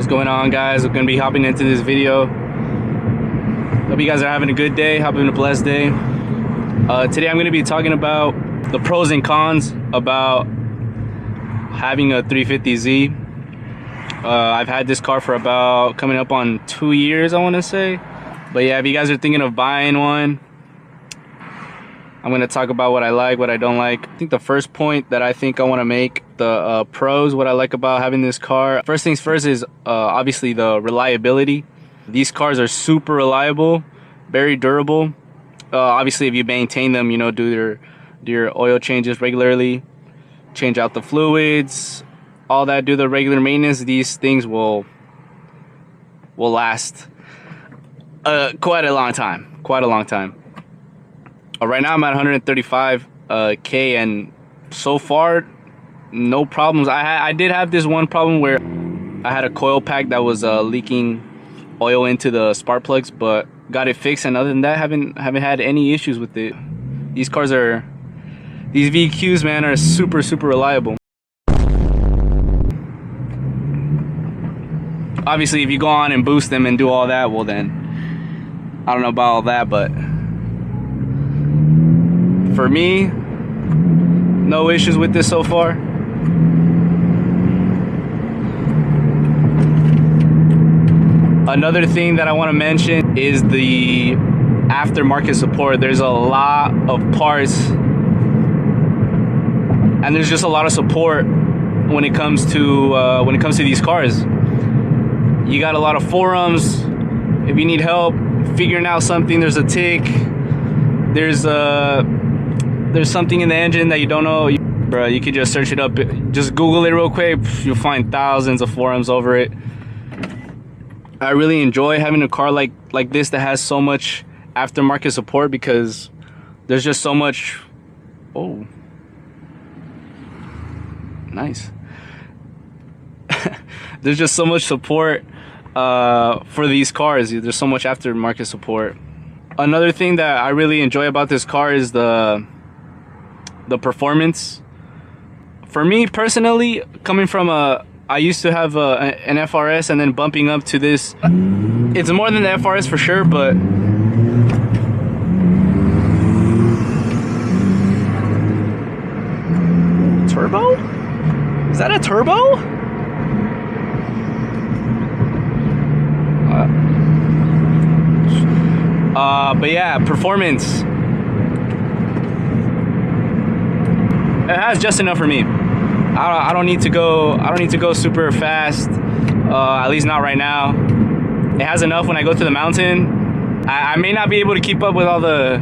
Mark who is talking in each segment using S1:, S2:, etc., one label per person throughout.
S1: What's going on, guys? We're gonna be hopping into this video. Hope you guys are having a good day, having a blessed day. Today I'm gonna be talking about the pros and cons about having a 350Z. I've had this car for about coming up on 2 years, I want to say. But yeah, if you guys are thinking of buying one, I'm going to talk about what I like, what I don't like. I think the first point that I think I want to make, the pros, what I like about having this car. First things first is obviously the reliability. These cars are super reliable, very durable. Obviously, if you maintain them, you know, do your oil changes regularly, change out the fluids, all that, do the regular maintenance, these things will last quite a long time. Right now I'm at 135K, and so far no problems. I did have this one problem where I had a coil pack that was leaking oil into the spark plugs, but got it fixed, and other than that haven't had any issues with it. These VQs, man, are super reliable. Obviously if you go on and boost them and do all that, well then I don't know about all that, but for me, no issues with this so far. Another thing that I want to mention is the aftermarket support. There's a lot of parts, and there's just a lot of support when it comes to these cars. You got a lot of forums. If you need help figuring out something, there's a tick, there's something in the engine that you don't know, bro, you can just search it up, just Google it real quick, you'll find thousands of forums over it. I really enjoy having a car like this that has so much aftermarket support, because there's just so much. Oh, nice. There's just so much support for these cars. There's so much aftermarket support. Another thing that I really enjoy about this car is the performance. For me personally, coming from I used to have an FRS, and then bumping up to this, it's more than the FRS for sure, but turbo? Is that a turbo? But yeah, performance. It has just enough for me. I don't need to go super fast. At least not right now. It has enough when I go to the mountain. I may not be able to keep up with all the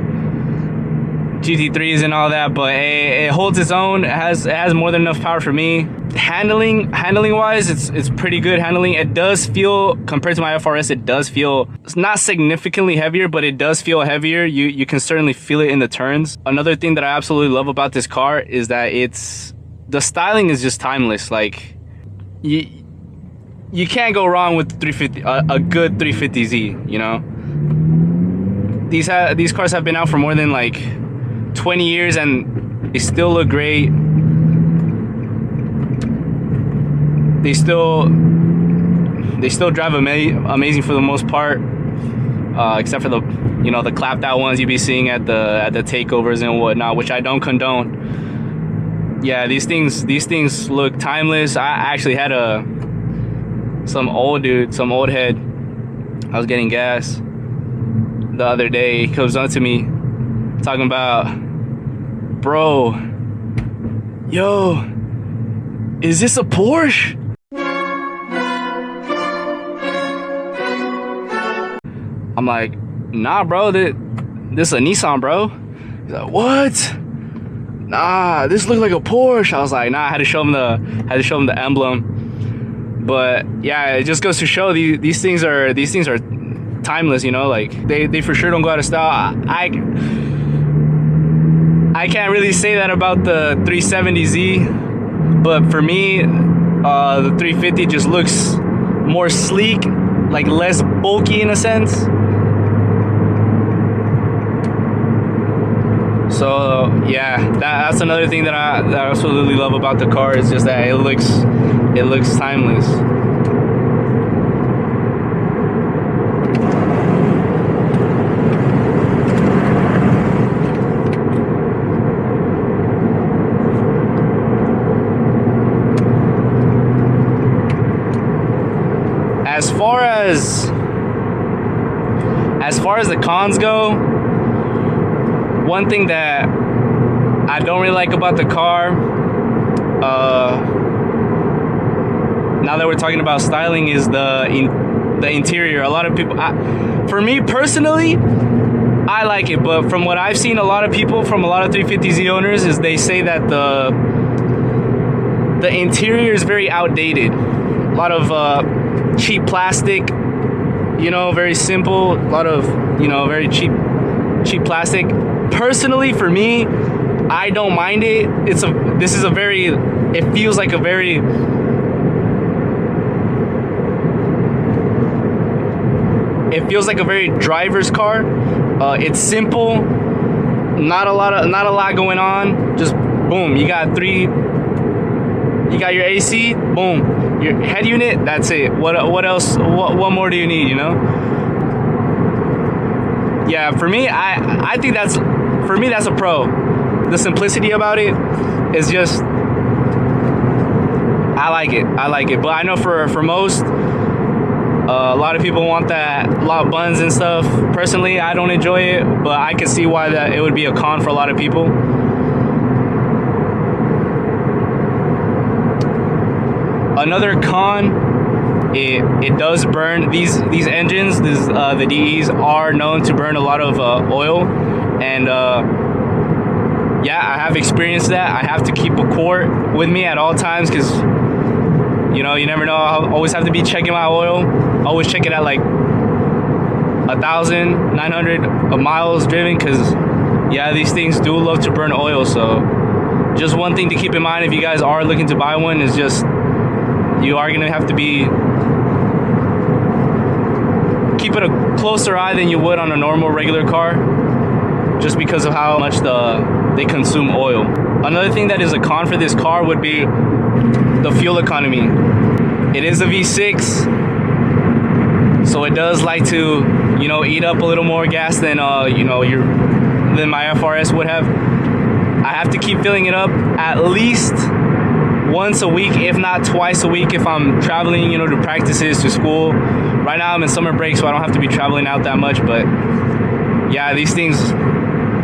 S1: GT3s and all that, but it holds its own. It has more than enough power for me. Handling wise, it's pretty good handling. It does feel, compared to my FRS, it does feel, it's not significantly heavier, but it does feel heavier. You can certainly feel it in the turns. Another thing that I absolutely love about this car is that the styling is just timeless. Like you can't go wrong with 350, a good 350Z, you know. These cars have been out for more than like 20 years and they still look great. They still drive amazing for the most part, except for the clapped out ones you be seeing at the takeovers and whatnot, which I don't condone. Yeah, these things look timeless. I actually had some old head. I was getting gas the other day. He comes up to me talking about, bro, yo, is this a Porsche? I'm like, nah, bro, this is a Nissan, bro. He's like, what? Nah, this looks like a Porsche. I was like, nah. I had to show him the emblem. But yeah, it just goes to show these things are timeless, you know. Like they for sure don't go out of style. I can't really say that about the 370Z, but for me, the 350 just looks more sleek, like less bulky in a sense. So yeah, that's another thing that I absolutely love about the car, is just that it looks timeless. as far as the cons go, one thing that I don't really like about the car, now that we're talking about styling, is the interior. A lot of people, for me personally, I like it, but from what I've seen, a lot of people from a lot of 350Z owners is they say that the interior is very outdated. A lot of cheap plastic, you know, very simple. A lot of, you know, very cheap plastic. Personally, for me, I don't mind it. It feels like a very driver's car. It's simple, not a lot going on. Just boom, you got your AC, boom, your head unit, that's it. What else? What more do you need, you know? Yeah, for me, I think that's a pro. The simplicity about it is just, I like it. But I know for most, a lot of people want that lot buns and stuff. Personally, I don't enjoy it, but I can see why that it would be a con for a lot of people. Another con, it does burn. These engines, the DEs are known to burn a lot of oil, and yeah, I have experienced that. I have to keep a quart with me at all times because, you know, you never know. I always have to be checking my oil. Always check it at like 1,900 miles driven, because yeah, these things do love to burn oil. So just one thing to keep in mind if you guys are looking to buy one is just, you are gonna have to be keeping a closer eye than you would on a normal regular car, just because of how much they consume oil. Another thing that is a con for this car would be the fuel economy. It is a V6, so it does like to, you know, eat up a little more gas than you know, than my FRS would have. I have to keep filling it up at least once a week, if not twice a week, if I'm traveling, you know, to practices, to school. Right now I'm in summer break, so I don't have to be traveling out that much, but yeah, these things,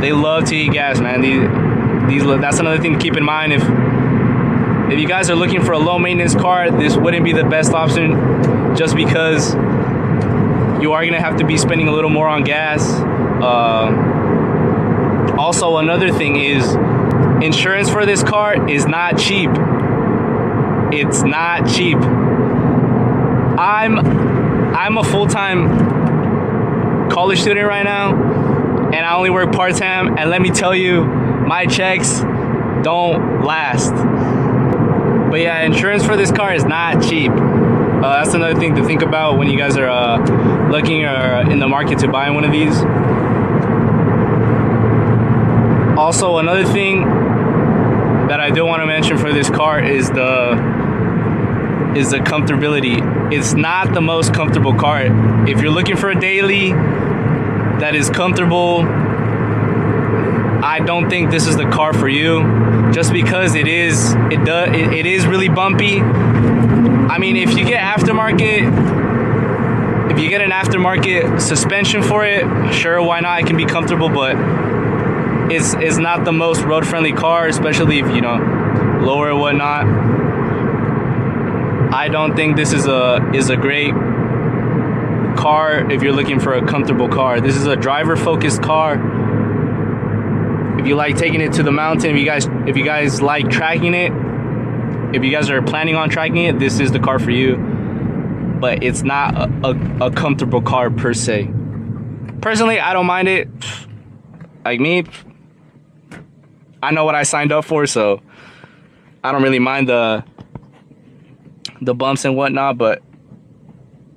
S1: they love to eat gas, man. That's another thing to keep in mind. If you guys are looking for a low maintenance car, this wouldn't be the best option, just because you are gonna have to be spending a little more on gas. Also, another thing is insurance for this car is not cheap. It's not cheap. I'm a full-time college student right now, and I only work part-time, and let me tell you, my checks don't last. But yeah, insurance for this car is not cheap. That's another thing to think about when you guys are looking or in the market to buy one of these. Also, another thing that I do want to mention for this car is the comfortability. It's not the most comfortable car. If you're looking for a daily that is comfortable, I don't think this is the car for you, just because it is really bumpy. I mean, if you get an aftermarket suspension for it, sure, why not? It can be comfortable, but it's not the most road friendly car, especially if, you know, lower or whatnot. I don't think this is a great car if you're looking for a comfortable car. This is a driver focused car. If you like taking it to the mountain, if you guys like tracking it, if you guys are planning on tracking it, this is the car for you. But it's not a comfortable car per se. Personally, I don't mind it. Like me, I know what I signed up for, so I don't really mind the bumps and whatnot. But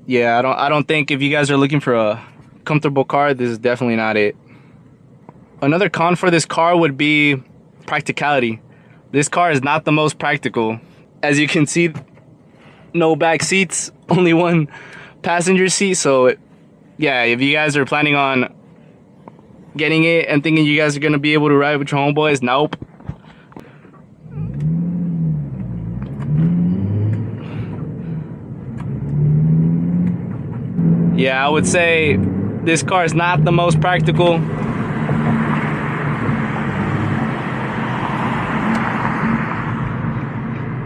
S1: yeah, I don't think if you guys are looking for a comfortable car, this is definitely not it. Another con for this car would be practicality. This car is not the most practical. As you can see, no back seats, only one passenger seat. So yeah, if you guys are planning on getting it and thinking you guys are gonna be able to ride with your homeboys, nope. yeah, I would say this car is not the most practical.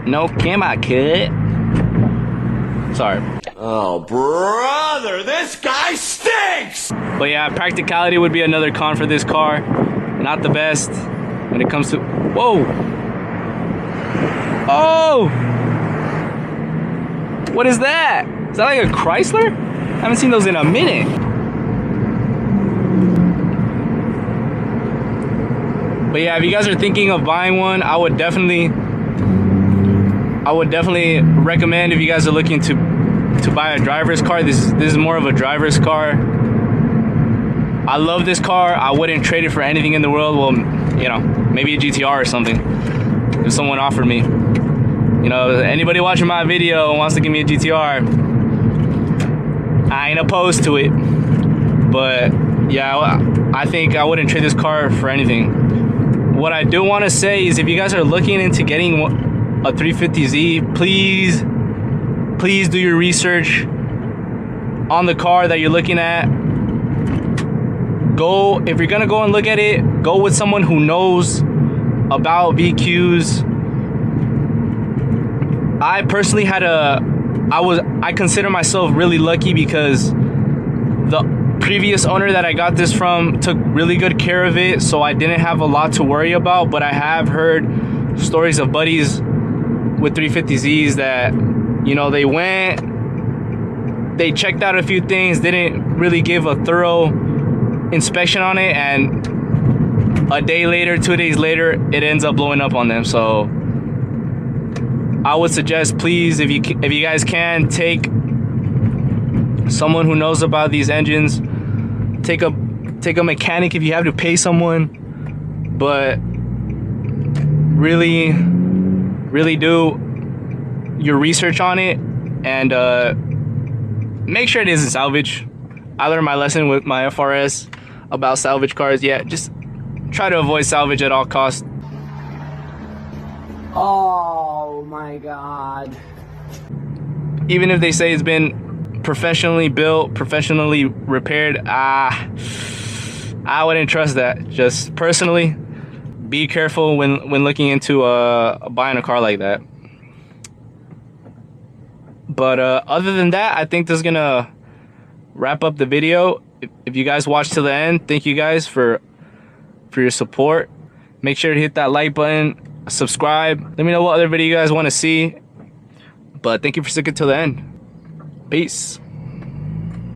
S1: No camera cut. Sorry.
S2: Oh, brother, this guy stinks!
S1: But yeah, practicality would be another con for this car. Not the best when it comes to... Whoa! Oh! What is that? Is that like a Chrysler? I haven't seen those in a minute. But yeah, if you guys are thinking of buying one, I would definitely recommend, if you guys are looking to buy a driver's car, this is more of a driver's car. I love this car. I wouldn't trade it for anything in the world. Well, you know, maybe a GTR or something, if someone offered me. You know, anybody watching my video wants to give me a GTR, I ain't opposed to it. But yeah, I think I wouldn't trade this car for anything. What I do want to say is, if you guys are looking into getting a 350Z, please do your research on the car that you're looking at. If you're gonna go and look at it, go with someone who knows about VQs. I personally I consider myself really lucky, because the previous owner that I got this from took really good care of it, so I didn't have a lot to worry about. But I have heard stories of buddies with 350Zs that, you know, they checked out a few things, didn't really give a thorough inspection on it, and a day later, 2 days later, it ends up blowing up on them. So I would suggest, please, if you guys can, take someone who knows about these engines. Take a mechanic if you have to pay someone, but really do your research on it, and make sure it isn't salvage. I learned my lesson with my FRS about salvage cars. Yeah, just try to avoid salvage at all costs.
S3: Oh my God.
S1: Even if they say it's been professionally built, professionally repaired, I wouldn't trust that. Just personally, be careful when looking into buying a car like that. But other than that, I think this is gonna wrap up the video. If you guys watched till the end, thank you guys for your support. Make sure to hit that like button, subscribe. Let me know what other video you guys want to see. But thank you for sticking till the end. Peace.